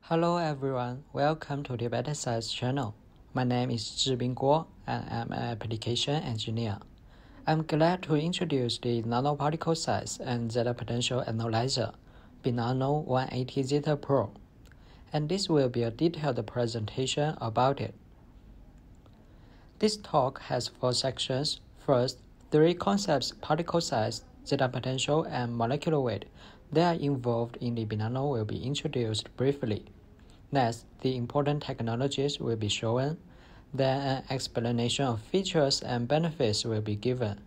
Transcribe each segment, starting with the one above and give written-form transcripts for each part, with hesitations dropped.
Hello everyone, welcome to the Better Science channel. My name is Zhibing Guo and I'm an application engineer. I'm glad to introduce the nanoparticle size and zeta potential analyzer, Binano 180 Zeta Pro. And this will be a detailed presentation about it. This talk has 4 sections. First, 3 concepts: particle size, zeta potential, and molecular weight that are involved in the Binano will be introduced briefly. Next, the important technologies will be shown. Then an explanation of features and benefits will be given.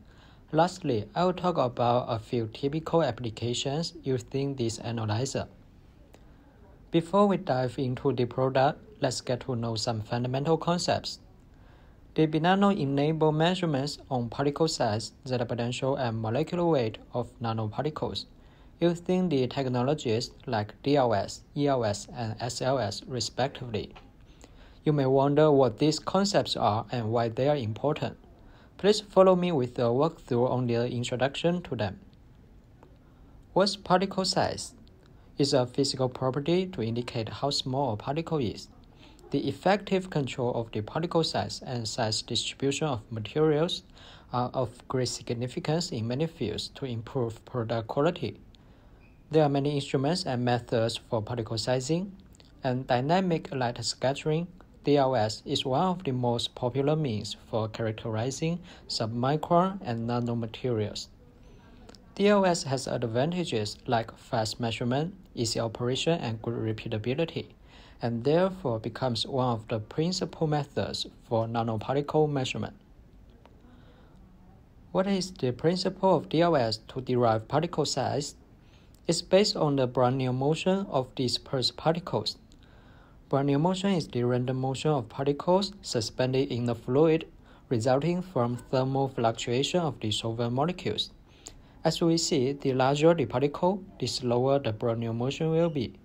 Lastly, I will talk about a few typical applications using this analyzer. Before we dive into the product, let's get to know some fundamental concepts. The Binano enables measurements on particle size, zeta potential, and molecular weight of nanoparticles using the technologies like DLS, ELS, and SLS respectively. You may wonder what these concepts are and why they are important. Please follow me with a walkthrough on the introduction to them. What's particle size? It's a physical property to indicate how small a particle is. The effective control of the particle size and size distribution of materials are of great significance in many fields to improve product quality. There are many instruments and methods for particle sizing, and dynamic light scattering, DLS, is one of the most popular means for characterizing submicron and nanomaterials. DLS has advantages like fast measurement, easy operation, and good repeatability, and therefore becomes one of the principal methods for nanoparticle measurement. What is the principle of DLS to derive particle size? It's based on the Brownian motion of dispersed particles. Brownian motion is the random motion of particles suspended in the fluid, resulting from thermal fluctuation of the solvent molecules. As we see, the larger the particle, the slower the Brownian motion will be.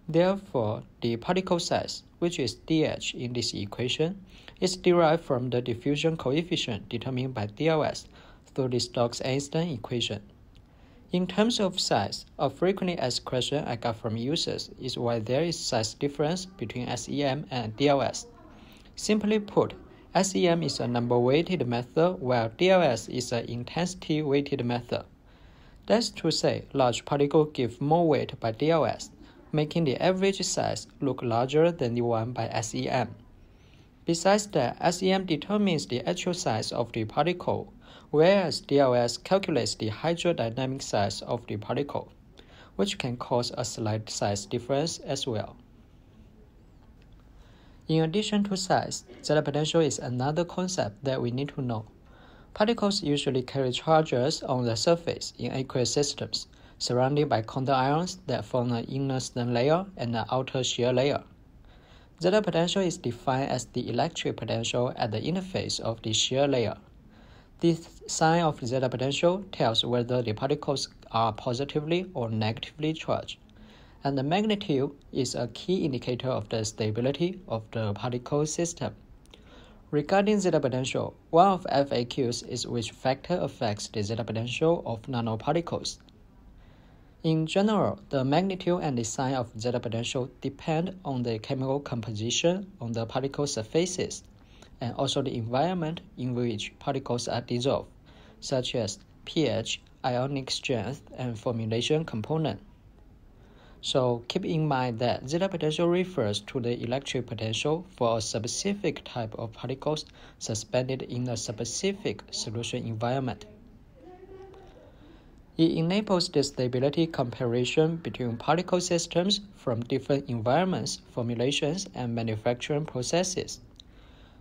Therefore, the particle size, which is dH in this equation, is derived from the diffusion coefficient determined by DLS through the Stokes-Einstein equation. In terms of size, a frequently asked question I got from users is why there is size difference between SEM and DLS. Simply put, SEM is a number-weighted method while DLS is an intensity-weighted method. That's to say, large particles give more weight by DLS, making the average size look larger than the one by SEM. Besides that, SEM determines the actual size of the particle, whereas DLS calculates the hydrodynamic size of the particle, which can cause a slight size difference as well. In addition to size, zeta potential is another concept that we need to know. Particles usually carry charges on the surface in aqueous systems, surrounded by contact ions that form an inner stern layer and an outer shear layer. Zeta potential is defined as the electric potential at the interface of the shear layer. The sign of zeta potential tells whether the particles are positively or negatively charged, and the magnitude is a key indicator of the stability of the particle system. Regarding zeta potential, one of FAQs is which factor affects the zeta potential of nanoparticles. In general, the magnitude and the sign of zeta potential depend on the chemical composition on the particle surfaces, and also the environment in which particles are dissolved, such as pH, ionic strength, and formulation component. So keep in mind that zeta potential refers to the electric potential for a specific type of particles suspended in a specific solution environment. It enables the stability comparison between particle systems from different environments, formulations, and manufacturing processes.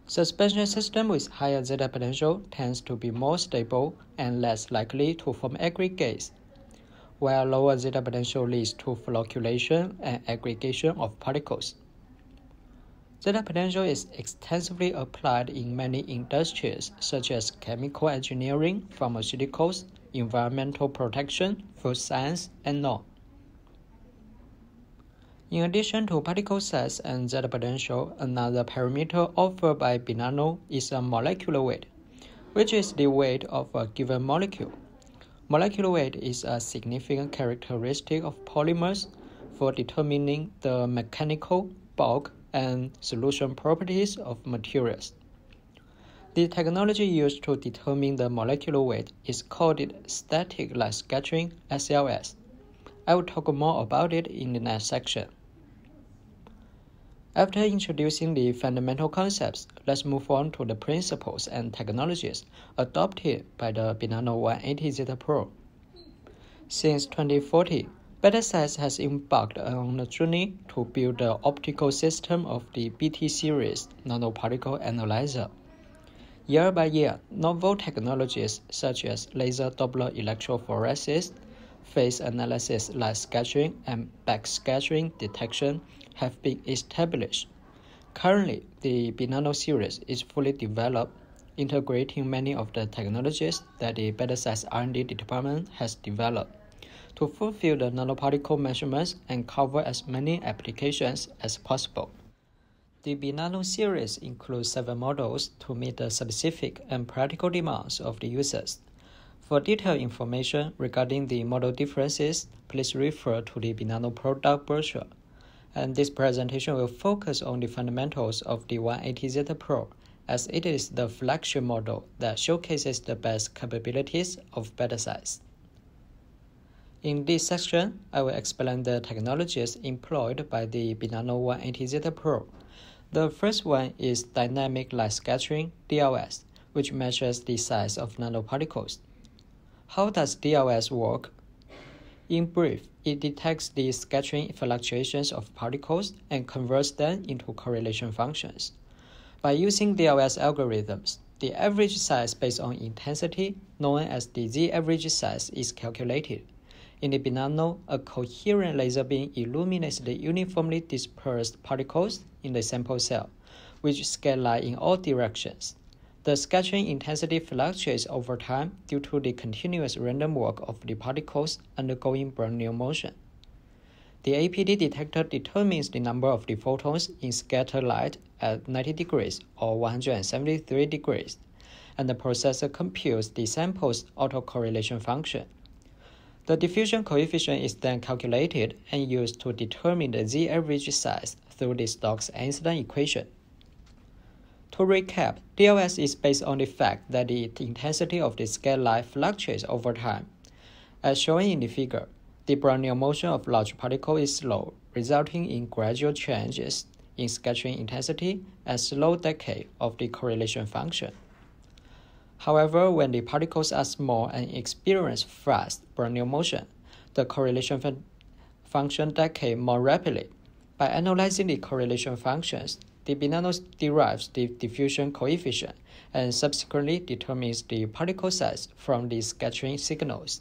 Suspension system with higher zeta potential tends to be more stable and less likely to form aggregates, while lower zeta potential leads to flocculation and aggregation of particles. Zeta potential is extensively applied in many industries such as chemical engineering, pharmaceuticals, environmental protection, food science, and more. In addition to particle size and zeta potential, another parameter offered by Binano is a molecular weight, which is the weight of a given molecule. Molecular weight is a significant characteristic of polymers, for determining the mechanical, bulk, and solution properties of materials. The technology used to determine the molecular weight is called static light scattering, SLS. I will talk more about it in the next section. After introducing the fundamental concepts, let's move on to the principles and technologies adopted by the Binano 180 Zeta Pro. Since 2014, Betasight has embarked on a journey to build the optical system of the BT series nanoparticle analyzer. Year by year, novel technologies such as laser Doppler electrophoresis, phase analysis light scattering, and backscattering detection have been established. Currently, the Binano series is fully developed, integrating many of the technologies that the Betasight's R&D department has developed to fulfill the nanoparticle measurements and cover as many applications as possible. The Binano series includes 7 models to meet the specific and practical demands of the users. For detailed information regarding the model differences, please refer to the Binano product brochure. And this presentation will focus on the fundamentals of the 180 Zeta Pro, as it is the flagship model that showcases the best capabilities of Betasight's. In this section, I will explain the technologies employed by the Binano 180 Zeta Pro. The first one is dynamic light scattering, DLS, which measures the size of nanoparticles. How does DLS work? In brief, it detects the scattering fluctuations of particles and converts them into correlation functions. By using DLS algorithms, the average size based on intensity, known as the Z-average size, is calculated. In the Binano, a coherent laser beam illuminates the uniformly dispersed particles in the sample cell, which scatter in all directions. The scattering intensity fluctuates over time due to the continuous random walk of the particles undergoing Brownian motion. The APD detector determines the number of the photons in scattered light at 90 degrees or 173 degrees, and the processor computes the sample's autocorrelation function. The diffusion coefficient is then calculated and used to determine the Z-average size through the Stokes-Einstein equation. To recap, DLS is based on the fact that the intensity of the scattered light fluctuates over time. As shown in the figure, the Brownian motion of large particles is slow, resulting in gradual changes in scattering intensity and slow decay of the correlation function. However, when the particles are small and experience fast Brownian motion, the correlation function decays more rapidly. By analyzing the correlation functions, the Binano derives the diffusion coefficient and subsequently determines the particle size from the scattering signals.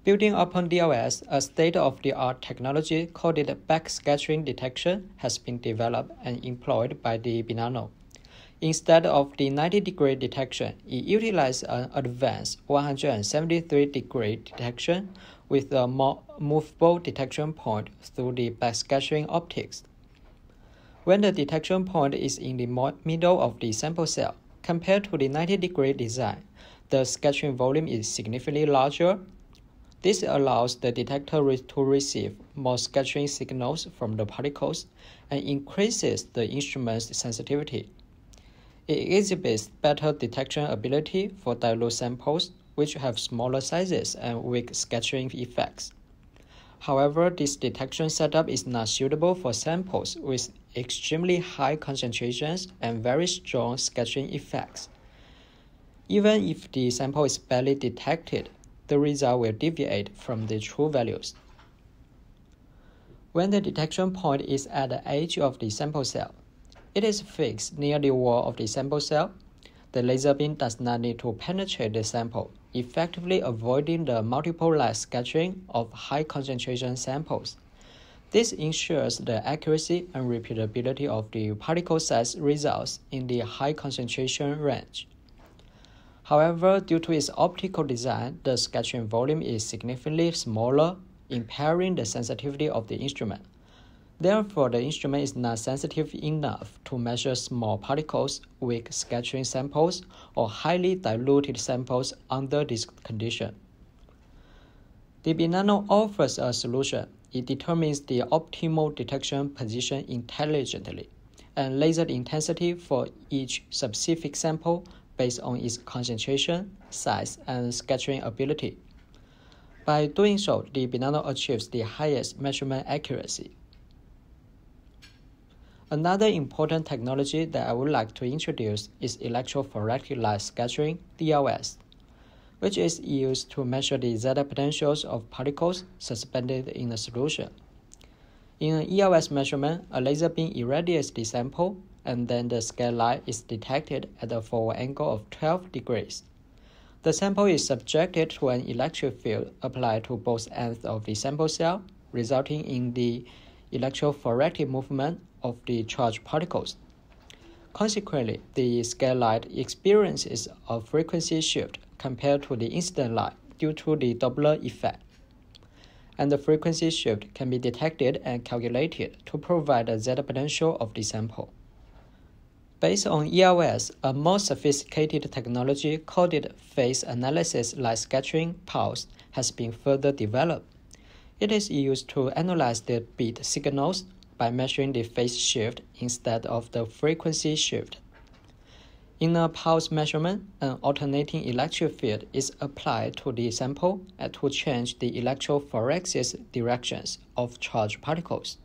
Building upon DLS, a state-of-the-art technology called backscattering detection has been developed and employed by the Binano. Instead of the 90-degree detection, it utilizes an advanced 173-degree detection with a more movable detection point through the backscattering optics. When the detection point is in the middle of the sample cell, compared to the 90-degree design, the scattering volume is significantly larger. This allows the detector to receive more scattering signals from the particles and increases the instrument's sensitivity. It exhibits better detection ability for dilute samples, which have smaller sizes and weak scattering effects. However, this detection setup is not suitable for samples with extremely high concentrations and very strong scattering effects. Even if the sample is barely detected, the result will deviate from the true values. When the detection point is at the edge of the sample cell, it is fixed near the wall of the sample cell. The laser beam does not need to penetrate the sample, effectively avoiding the multiple light scattering of high concentration samples. This ensures the accuracy and repeatability of the particle size results in the high concentration range. However, due to its optical design, the scattering volume is significantly smaller, impairing the sensitivity of the instrument. Therefore, the instrument is not sensitive enough to measure small particles, weak scattering samples, or highly diluted samples under this condition. The Binano offers a solution. it determines the optimal detection position intelligently, and laser intensity for each specific sample based on its concentration, size, and scattering ability. By doing so, the BINANO achieves the highest measurement accuracy. Another important technology that I would like to introduce is electrophoretic light scattering, DLS, which is used to measure the zeta potentials of particles suspended in a solution. In an ELS measurement, a laser beam irradiates the sample, and then the scatter light is detected at a forward angle of 12 degrees. The sample is subjected to an electric field applied to both ends of the sample cell, resulting in the electrophoretic movement of the charged particles. Consequently, the scatter light experiences a frequency shift compared to the incident light due to the Doppler effect, and the frequency shift can be detected and calculated to provide the zeta potential of the sample. Based on ELS, a more sophisticated technology called phase analysis light scattering pulse has been further developed. It is used to analyze the beat signals by measuring the phase shift instead of the frequency shift. In a pulse measurement, an alternating electric field is applied to the sample to change the electrophoresis directions of charged particles.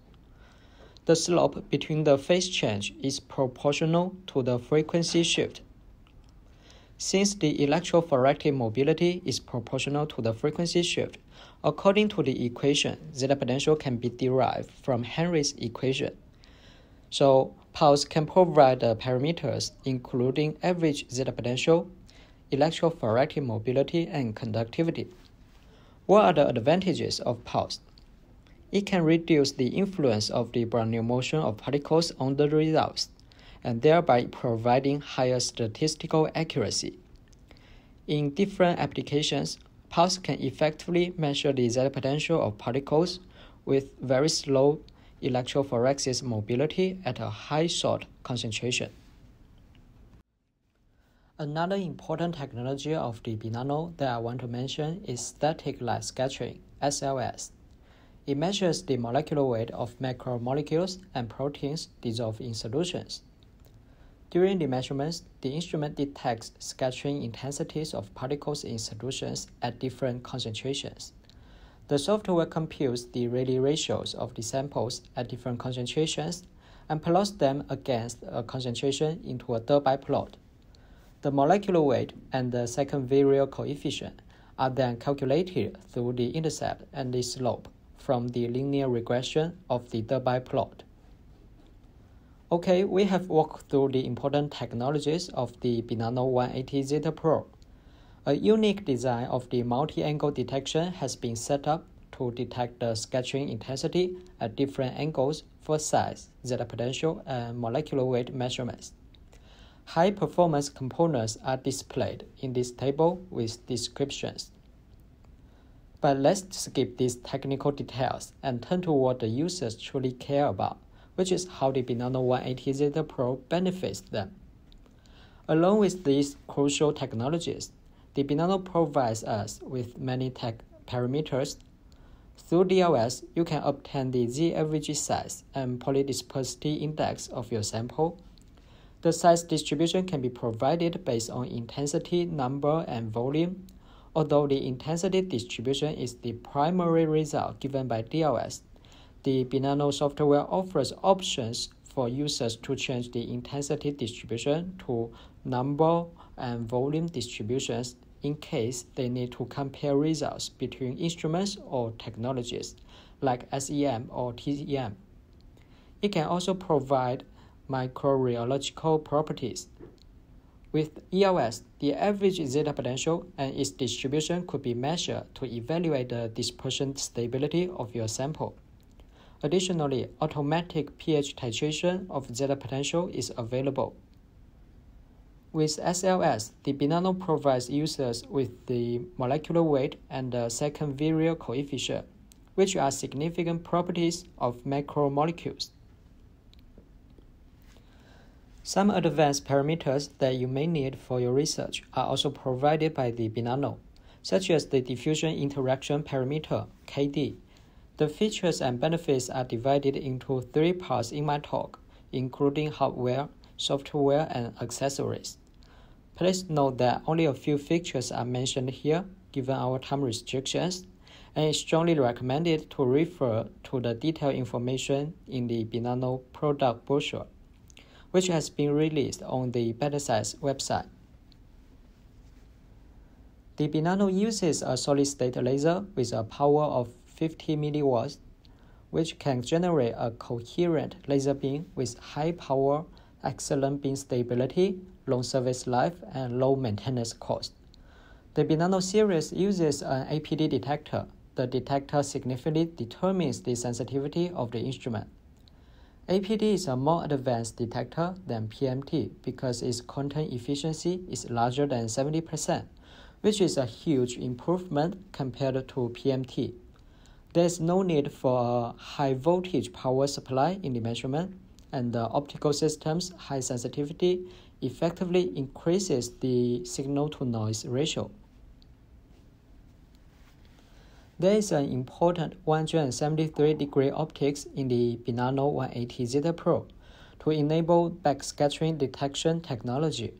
The slope between the phase change is proportional to the frequency shift. Since the electrophoretic mobility is proportional to the frequency shift, according to the equation, zeta potential can be derived from Henry's equation. So, pulse can provide the parameters including average zeta potential, electrophoretic mobility, and conductivity. What are the advantages of pulse? It can reduce the influence of the Brownian motion of particles on the results, and thereby providing higher statistical accuracy. In different applications, pulse can effectively measure the zeta potential of particles with very slow electrophoresis mobility at a high salt concentration. Another important technology of the BINANO that I want to mention is static light scattering, SLS. It measures the molecular weight of macromolecules and proteins dissolved in solutions. During the measurements, the instrument detects scattering intensities of particles in solutions at different concentrations. The software computes the Rayleigh ratios of the samples at different concentrations and plots them against a concentration into a Debye plot. The molecular weight and the second virial coefficient are then calculated through the intercept and the slope from the linear regression of the Debye plot. Okay, we have walked through the important technologies of the BINANO 180 Zeta Pro. A unique design of the multi-angle detection has been set up to detect the scattering intensity at different angles for size, zeta potential, and molecular weight measurements. High-performance components are displayed in this table with descriptions. But let's skip these technical details and turn to what the users truly care about, which is how the BINANO 180 Zeta Pro benefits them. Along with these crucial technologies, the BINANO provides us with many tech parameters. Through DLS, you can obtain the z-average size and polydispersity index of your sample. The size distribution can be provided based on intensity, number, and volume. Although the intensity distribution is the primary result given by DLS, the BINANO software offers options for users to change the intensity distribution to number and volume distributions in case they need to compare results between instruments or technologies like SEM or TEM. It can also provide microrheological properties. With ELS, the average zeta potential and its distribution could be measured to evaluate the dispersion stability of your sample. Additionally, automatic pH titration of zeta potential is available. With SLS, the BINANO provides users with the molecular weight and the second virial coefficient, which are significant properties of macromolecules. Some advanced parameters that you may need for your research are also provided by the BINANO, such as the diffusion interaction parameter, KD, The features and benefits are divided into 3 parts in my talk, including hardware, software, and accessories. Please note that only a few features are mentioned here, given our time restrictions, and it's strongly recommended to refer to the detailed information in the Binano product brochure, which has been released on the Betasize website. The Binano uses a solid-state laser with a power of 50 milliwatts, which can generate a coherent laser beam with high power, excellent beam stability, long service life, and low maintenance cost. The Binano series uses an APD detector. The detector significantly determines the sensitivity of the instrument. APD is a more advanced detector than PMT because its content efficiency is larger than 70%, which is a huge improvement compared to PMT. There is no need for a high voltage power supply in the measurement, and the optical system's high sensitivity effectively increases the signal-to-noise ratio. There is an important 173-degree optics in the Binano 180 Zeta Pro to enable backscattering detection technology.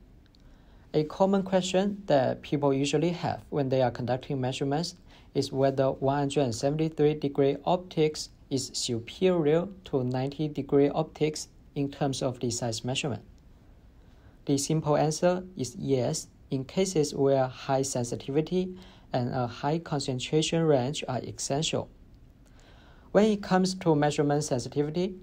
A common question that people usually have when they are conducting measurements is whether 173-degree optics is superior to 90-degree optics in terms of the size measurement. The simple answer is yes in cases where high sensitivity and a high concentration range are essential. When it comes to measurement sensitivity,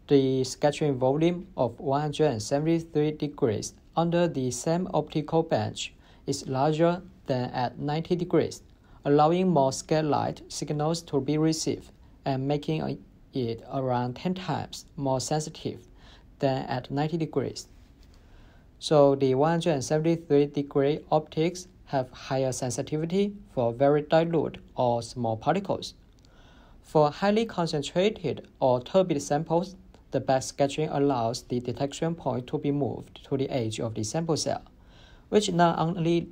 the scattering volume of 173 degrees under the same optical bench is larger than at 90 degrees, allowing more scale light signals to be received and making it around 10 times more sensitive than at 90 degrees. So the 173-degree optics have higher sensitivity for very dilute or small particles. For highly concentrated or turbid samples, the backscattering allows the detection point to be moved to the edge of the sample cell, which not only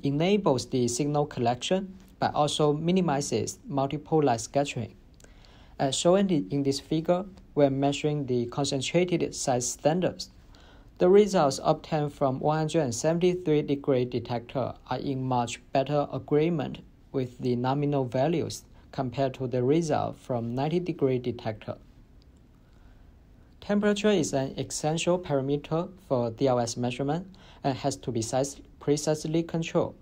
enables the signal collection, but also minimizes multiple light scattering. As shown in this figure, when measuring the concentrated size standards, the results obtained from 173-degree detector are in much better agreement with the nominal values compared to the result from 90-degree detector. Temperature is an essential parameter for DLS measurement and has to be precisely controlled.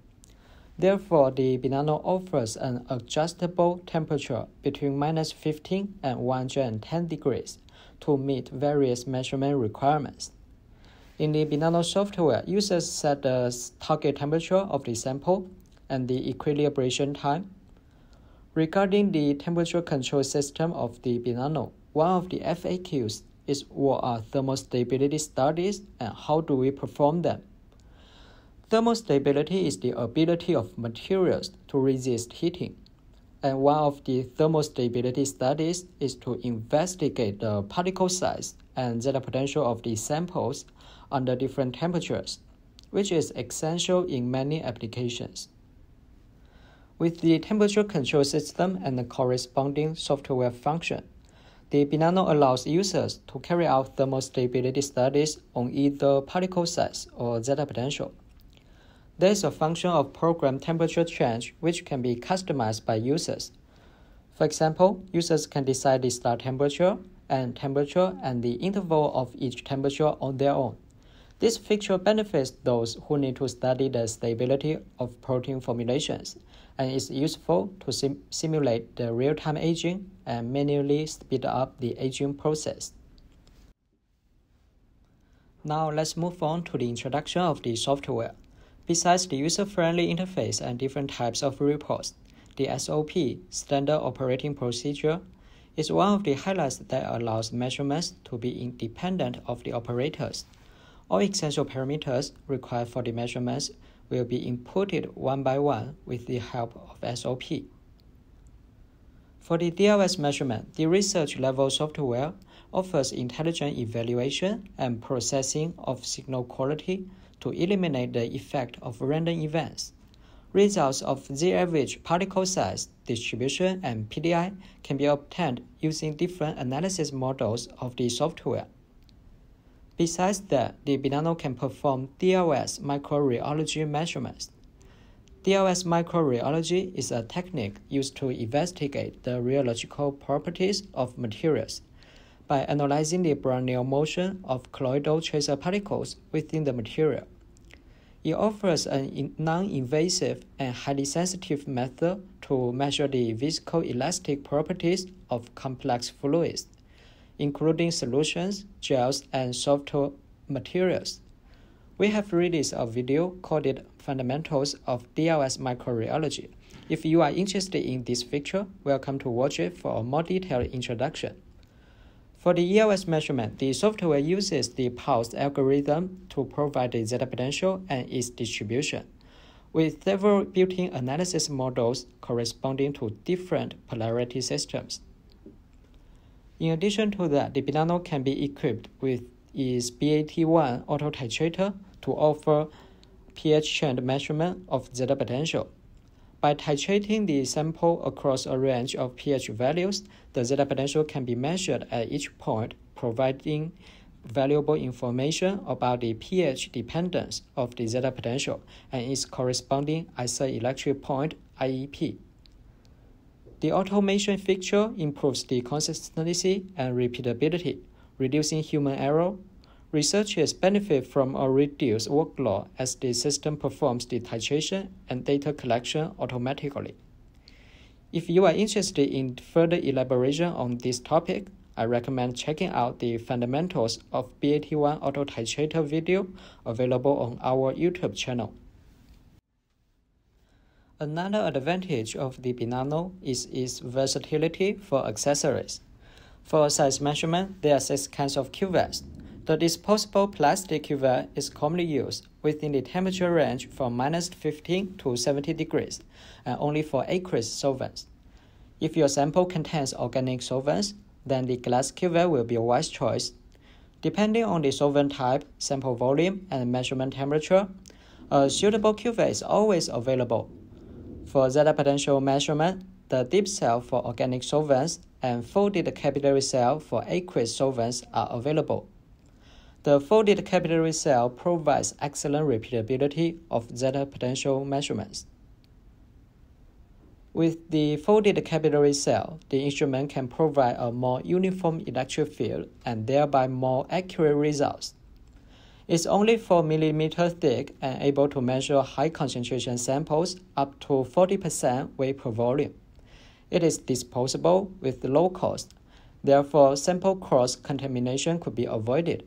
Therefore, the Binano offers an adjustable temperature between -15 and 110 degrees to meet various measurement requirements. In the Binano software, users set the target temperature of the sample and the equilibration time. Regarding the temperature control system of the Binano, one of the FAQs is what are thermostability studies and how do we perform them? Thermostability is the ability of materials to resist heating, and one of the thermostability studies is to investigate the particle size and zeta potential of the samples under different temperatures, which is essential in many applications. With the temperature control system and the corresponding software function, the Binano allows users to carry out thermostability studies on either particle size or zeta potential. There is a function of program temperature change which can be customized by users. For example, users can decide the start temperature and the interval of each temperature on their own. This feature benefits those who need to study the stability of protein formulations and is useful to simulate the real-time aging and manually speed up the aging process. Now let's move on to the introduction of the software. Besides the user-friendly interface and different types of reports, the SOP, Standard Operating Procedure, is one of the highlights that allows measurements to be independent of the operators. All essential parameters required for the measurements will be inputted one by one with the help of SOP. For the DLS measurement, the research-level software offers intelligent evaluation and processing of signal quality to eliminate the effect of random events. Results of z-average particle size distribution and PDI can be obtained using different analysis models of the software. Besides that, the Binano can perform DLS microreology measurements. DLS microreology is a technique used to investigate the rheological properties of materials by analyzing the Brownian motion of colloidal tracer particles within the material. It offers a non-invasive and highly sensitive method to measure the viscoelastic properties of complex fluids, including solutions, gels, and soft materials. We have released a video called Fundamentals of DLS Microreology. If you are interested in this feature, welcome to watch it for a more detailed introduction. For the ELS measurement, the software uses the pulse algorithm to provide the zeta potential and its distribution, with several built-in analysis models corresponding to different polarity systems. In addition to that, the Binano can be equipped with its BAT1 auto-titrator to offer pH change measurement of zeta potential. By titrating the sample across a range of pH values, the zeta potential can be measured at each point, providing valuable information about the pH dependence of the zeta potential and its corresponding isoelectric point IEP. The automation feature improves the consistency and repeatability, reducing human error. Researchers benefit from a reduced workload as the system performs the titration and data collection automatically. If you are interested in further elaboration on this topic, I recommend checking out the Fundamentals of BAT1 Auto Titrator video available on our YouTube channel. Another advantage of the Binano is its versatility for accessories. For size measurement, there are 6 kinds of cuvettes. The disposable plastic cuvette is commonly used within the temperature range from -15 to 70 degrees and only for aqueous solvents. If your sample contains organic solvents, then the glass cuvette will be a wise choice. Depending on the solvent type, sample volume, and measurement temperature, a suitable cuvette is always available. For zeta potential measurement, the deep cell for organic solvents and folded capillary cell for aqueous solvents are available. The folded capillary cell provides excellent repeatability of zeta potential measurements. With the folded capillary cell, the instrument can provide a more uniform electric field and thereby more accurate results. It's only 4 mm thick and able to measure high concentration samples up to 40% weight per volume. It is disposable with low cost, therefore sample cross-contamination could be avoided.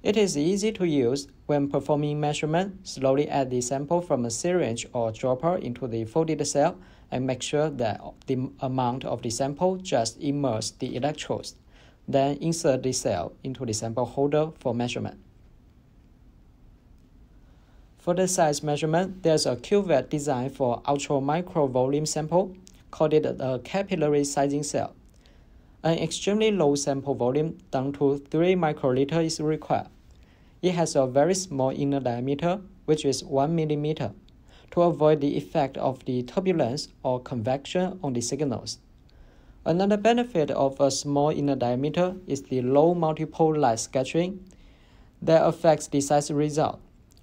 It is easy to use. When performing measurement, slowly add the sample from a syringe or dropper into the folded cell and make sure that the amount of the sample just immerses the electrodes. Then insert the cell into the sample holder for measurement. For the size measurement, there's a cuvette designed for ultra-micro volume sample, called a capillary sizing cell. An extremely low sample volume down to 3 microliter is required. It has a very small inner diameter, which is 1 mm, to avoid the effect of the turbulence or convection on the signals. Another benefit of a small inner diameter is the low multiple light scattering that affects the size result.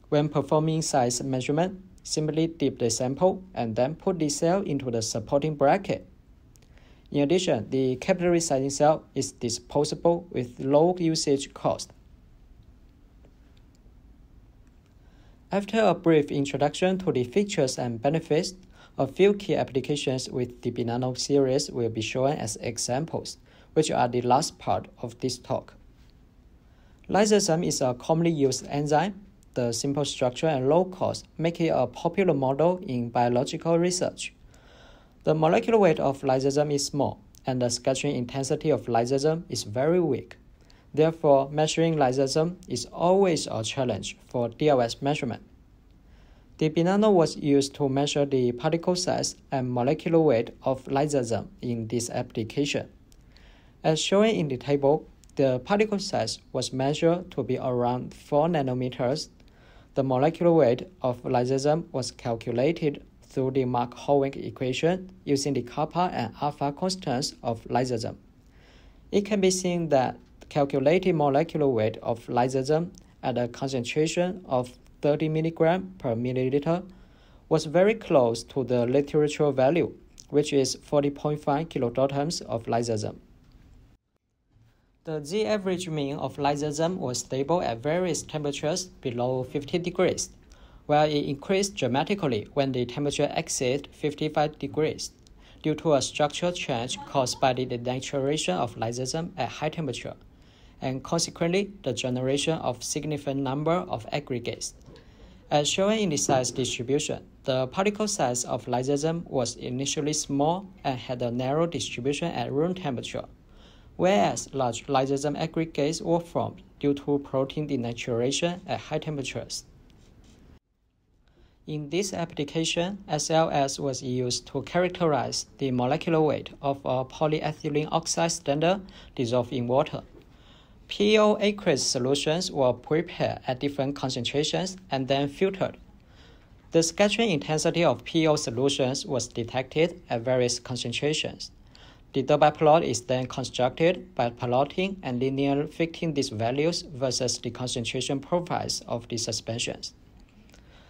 When performing size measurement, simply dip the sample and then put the cell into the supporting bracket. In addition, the capillary sizing cell is disposable with low usage cost. After a brief introduction to the features and benefits, a few key applications with the Binano series will be shown as examples, which are the last part of this talk. Lysosome is a commonly used enzyme. The simple structure and low cost make it a popular model in biological research. The molecular weight of lysosome is small, and the scattering intensity of lysosome is very weak. Therefore, measuring lysosome is always a challenge for DLS measurement. The Binano was used to measure the particle size and molecular weight of lysosome in this application. As shown in the table, the particle size was measured to be around 4 nanometers. The molecular weight of lysosome was calculated through the Mark-Howick equation using the kappa and alpha constants of lysosome. It can be seen that calculated molecular weight of lysosome at a concentration of 30 mg per milliliter was very close to the literature value, which is 40.5 kilodaltons of lysosome. The Z-average mean of lysosome was stable at various temperatures below 50 degrees, while it increased dramatically when the temperature exceeded 55 degrees due to a structural change caused by the denaturation of lysosome at high temperature, and consequently the generation of significant number of aggregates. As shown in the size distribution, the particle size of lysosome was initially small and had a narrow distribution at room temperature, whereas large lysosome aggregates were formed due to protein denaturation at high temperatures. In this application, SLS was used to characterize the molecular weight of a polyethylene oxide standard dissolved in water. PEO aqueous solutions were prepared at different concentrations and then filtered. The scattering intensity of PEO solutions was detected at various concentrations. The Debye plot is then constructed by plotting and linearly fitting these values versus the concentration profiles of the suspensions.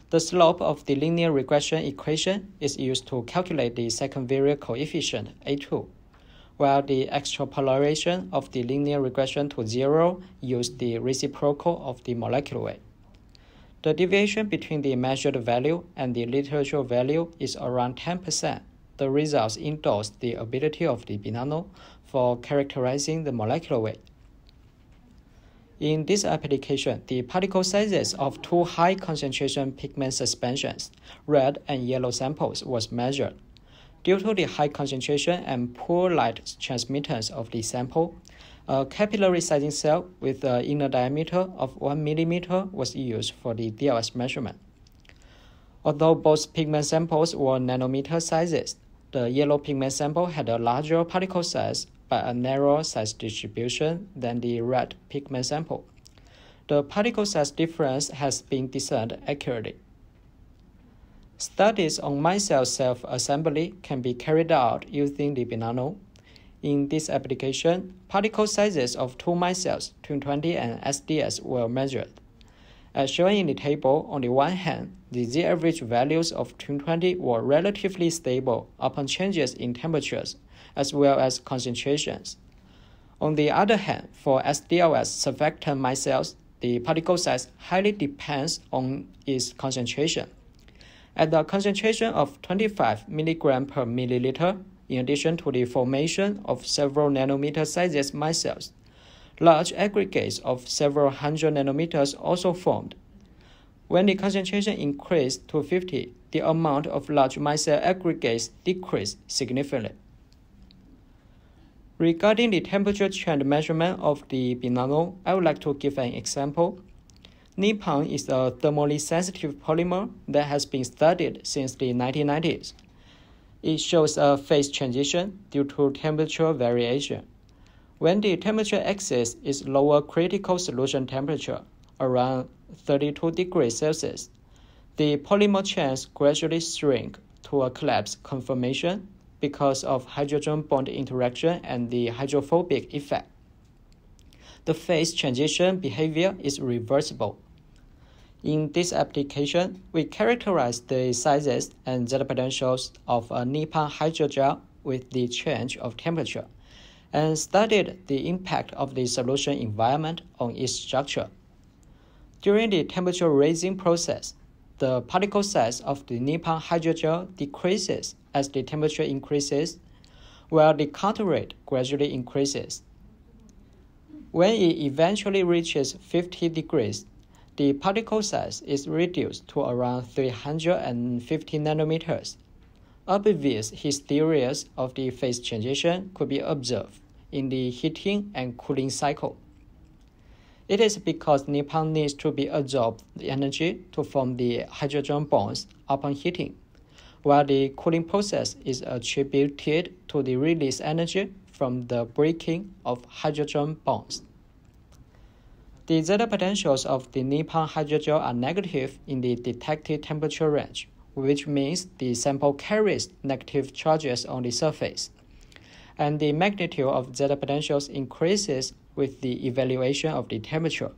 The slope of the linear regression equation is used to calculate the second variable coefficient, A2, while the extrapolation of the linear regression to zero used the reciprocal of the molecular weight. The deviation between the measured value and the literature value is around 10%. The results endorse the ability of the BNano for characterizing the molecular weight. In this application, the particle sizes of two high-concentration pigment suspensions, red and yellow samples, was measured. Due to the high concentration and poor light transmittance of the sample, a capillary sizing cell with an inner diameter of 1 mm was used for the DLS measurement. Although both pigment samples were nanometer sizes, the yellow pigment sample had a larger particle size by a narrower size distribution than the red pigment sample. The particle size difference has been discerned accurately. Studies on micelle self-assembly can be carried out using the BNano. In this application, particle sizes of two micelles, TWIN20 and SDS, were measured. As shown in the table, on the one hand, the Z-average values of TWIN20 were relatively stable upon changes in temperatures, as well as concentrations. On the other hand, for SDLS surfactant micelles, the particle size highly depends on its concentration. At the concentration of 25 mg per milliliter, in addition to the formation of several nanometer sizes micelles, large aggregates of several hundred nanometers also formed. When the concentration increased to 50, the amount of large micelle aggregates decreased significantly. Regarding the temperature trend measurement of the BNano, I would like to give an example. Nippon is a thermally sensitive polymer that has been studied since the 1990s. It shows a phase transition due to temperature variation. When the temperature axis is lower critical solution temperature, around 32 degrees Celsius, the polymer chains gradually shrink to a collapse conformation because of hydrogen bond interaction and the hydrophobic effect. The phase transition behavior is reversible. In this application, we characterize the sizes and Z potentials of a Nippon hydrogel with the change of temperature, and studied the impact of the solution environment on its structure. During the temperature raising process, the particle size of the Nippon hydrogel decreases as the temperature increases, while the counter rate gradually increases. When it eventually reaches 50 degrees, the particle size is reduced to around 350 nanometers. Obvious hysterias of the phase transition could be observed in the heating and cooling cycle. It is because Nippon needs to be absorbed the energy to form the hydrogen bonds upon heating, while the cooling process is attributed to the release energy from the breaking of hydrogen bonds. The Z potentials of the Nippon hydrogel are negative in the detected temperature range, which means the sample carries negative charges on the surface. And the magnitude of zeta potentials increases with the evaluation of the temperature.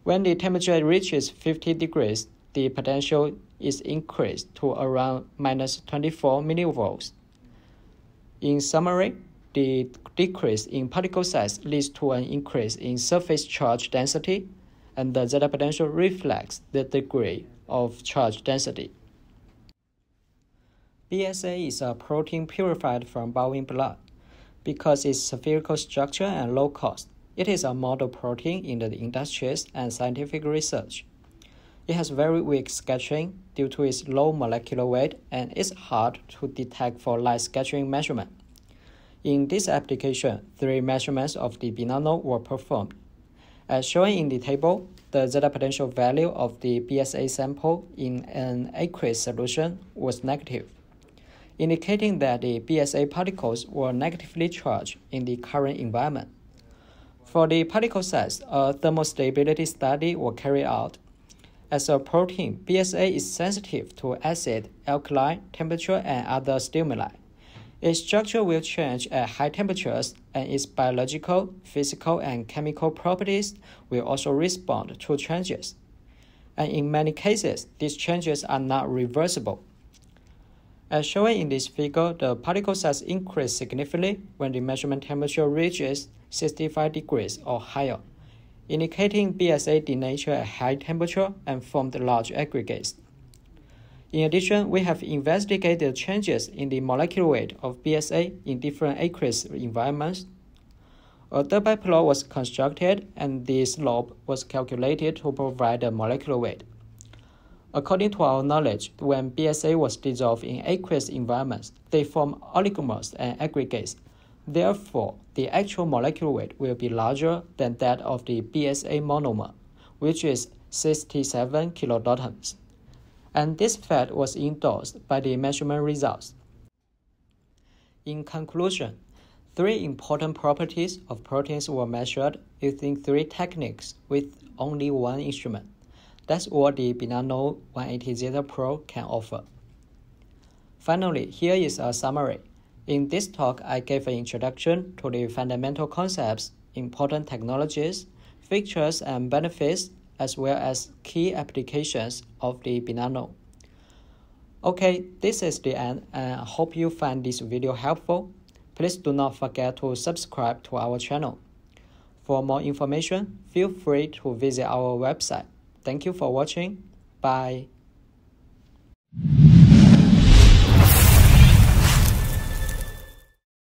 When the temperature reaches 50 degrees, the potential is increased to around minus 24 millivolts. In summary, the decrease in particle size leads to an increase in surface charge density, and the zeta potential reflects the degree of charge density. BSA is a protein purified from bovine blood. Because its spherical structure and low cost, it is a model protein in the industries and scientific research. It has very weak scattering due to its low molecular weight and is hard to detect for light scattering measurement. In this application, 3 measurements of the BNano were performed. As shown in the table, the zeta potential value of the BSA sample in an aqueous solution was negative, indicating that the BSA particles were negatively charged in the current environment. For the particle size, a thermostability study was carried out. As a protein, BSA is sensitive to acid, alkaline, temperature, and other stimuli. Its structure will change at high temperatures, and its biological, physical, and chemical properties will also respond to changes. And in many cases, these changes are not reversible. As shown in this figure, the particle size increases significantly when the measurement temperature reaches 65 degrees or higher, indicating BSA denatured at high temperature and formed large aggregates. In addition, we have investigated changes in the molecular weight of BSA in different aqueous environments. A Debye plot was constructed, and the slope was calculated to provide the molecular weight. According to our knowledge, when BSA was dissolved in aqueous environments, they form oligomers and aggregates. Therefore, the actual molecular weight will be larger than that of the BSA monomer, which is 67 kilodaltons. And this fact was endorsed by the measurement results. In conclusion, 3 important properties of proteins were measured using 3 techniques with only 1 instrument. That's all the BNano 180 Zeta Pro can offer. Finally, here is a summary. In this talk, I gave an introduction to the fundamental concepts, important technologies, features and benefits, as well as key applications of the BNano. Okay, this is the end, and I hope you find this video helpful. Please do not forget to subscribe to our channel. For more information, feel free to visit our website. Thank you for watching. Bye.